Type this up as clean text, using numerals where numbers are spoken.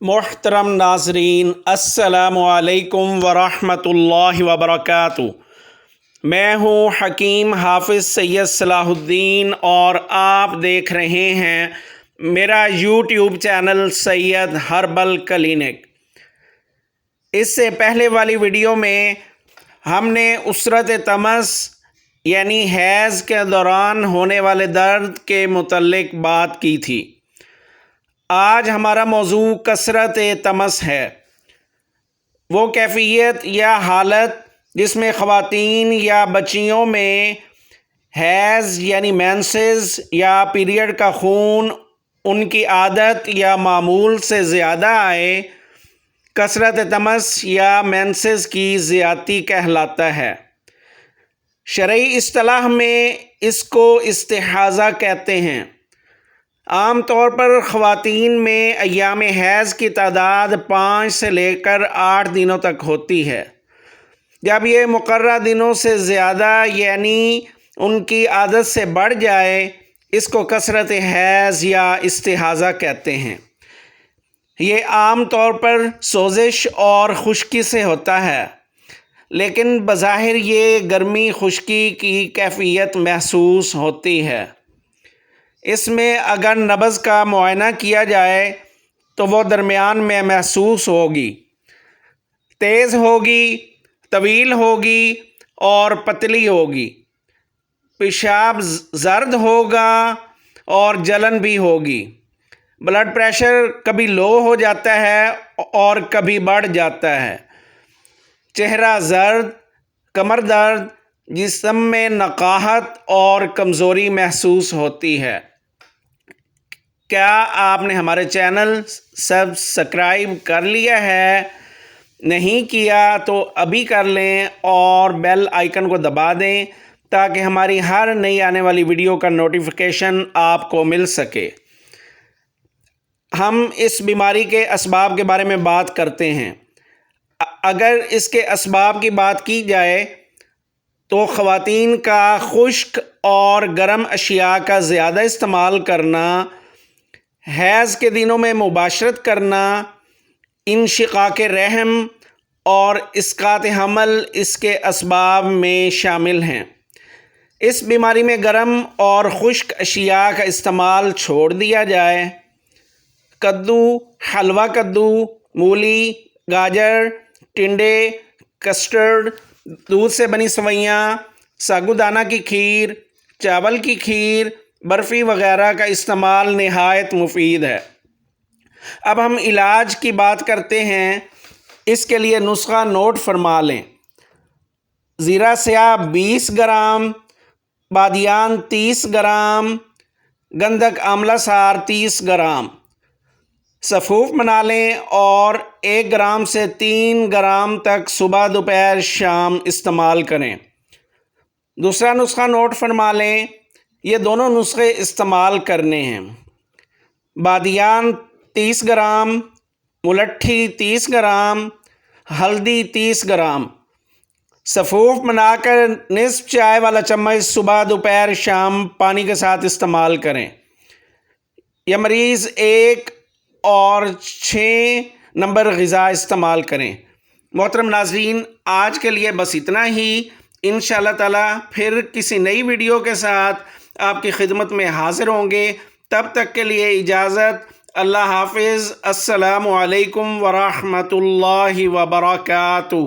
محترم ناظرین، السلام علیکم ورحمۃ اللہ وبرکاتہ۔ میں ہوں حکیم حافظ سید صلاح الدین اور آپ دیکھ رہے ہیں میرا یوٹیوب چینل سید ہربل کلینک۔ اس سے پہلے والی ویڈیو میں ہم نے اسرت تمس یعنی حیض کے دوران ہونے والے درد کے متعلق بات کی تھی۔ آج ہمارا موضوع کثرت تمس ہے، وہ کیفیت یا حالت جس میں خواتین یا بچیوں میں حیض یعنی مینسز یا پیریڈ کا خون ان کی عادت یا معمول سے زیادہ آئے، کثرت تمس یا مینسز کی زیادتی کہلاتا ہے۔ شرعی اصطلاح میں اس کو استحاضہ کہتے ہیں۔ عام طور پر خواتین میں ایام حیض کی تعداد 5 سے لے کر 8 دنوں تک ہوتی ہے۔ جب یہ مقررہ دنوں سے زیادہ یعنی ان کی عادت سے بڑھ جائے، اس کو کثرت حیض یا استحاضہ کہتے ہیں۔ یہ عام طور پر سوزش اور خشکی سے ہوتا ہے، لیکن بظاہر یہ گرمی خشکی کی کیفیت محسوس ہوتی ہے۔ اس میں اگر نبض کا معائنہ کیا جائے تو وہ درمیان میں محسوس ہوگی، تیز ہوگی، طویل ہوگی اور پتلی ہوگی۔ پیشاب زرد ہوگا اور جلن بھی ہوگی۔ بلڈ پریشر کبھی لو ہو جاتا ہے اور کبھی بڑھ جاتا ہے۔ چہرہ زرد، کمر درد، جسم میں نقاہت اور کمزوری محسوس ہوتی ہے۔ کیا آپ نے ہمارے چینل سبسکرائب کر لیا ہے؟ نہیں کیا تو ابھی کر لیں اور بیل آئیکن کو دبا دیں تاکہ ہماری ہر نئی آنے والی ویڈیو کا نوٹیفیکیشن آپ کو مل سکے۔ ہم اس بیماری کے اسباب کے بارے میں بات کرتے ہیں۔ اگر اس کے اسباب کی بات کی جائے تو خواتین کا خشک اور گرم اشیاء کا زیادہ استعمال کرنا، حیض کے دنوں میں مباشرت کرنا، انشقاق رحم اور اسقاط حمل اس کے اسباب میں شامل ہیں۔ اس بیماری میں گرم اور خشک اشیاء کا استعمال چھوڑ دیا جائے۔ کدو، حلوہ کدو، مولی، گاجر، ٹنڈے، کسٹرڈ، دودھ سے بنی سوئیاں، ساگودانہ کی کھیر، چاول کی کھیر، برفی وغیرہ کا استعمال نہایت مفید ہے۔ اب ہم علاج کی بات کرتے ہیں۔ اس کے لیے نسخہ نوٹ فرما لیں۔ زیرہ سیاہ 20 گرام، بادیان 30 گرام، گندھک آملہ سار 30 گرام۔ سفوف بنا لیں اور 1 گرام سے 3 گرام تک صبح دوپہر شام استعمال کریں۔ دوسرا نسخہ نوٹ فرما لیں۔ یہ دونوں نسخے استعمال کرنے ہیں۔ بادیان 30 گرام، ملٹھی 30 گرام، ہلدی 30 گرام۔ سفوف بنا کر نصف چائے والا چمچ صبح دوپہر شام پانی کے ساتھ استعمال کریں۔ یہ مریض 1 اور 6 نمبر غذا استعمال کریں۔ محترم ناظرین، آج کے لیے بس اتنا ہی۔ انشاءاللہ تعالی پھر کسی نئی ویڈیو کے ساتھ آپ کی خدمت میں حاضر ہوں گے۔ تب تک کے لیے اجازت۔ اللہ حافظ۔ السلام علیکم ورحمۃ اللہ وبرکاتہ۔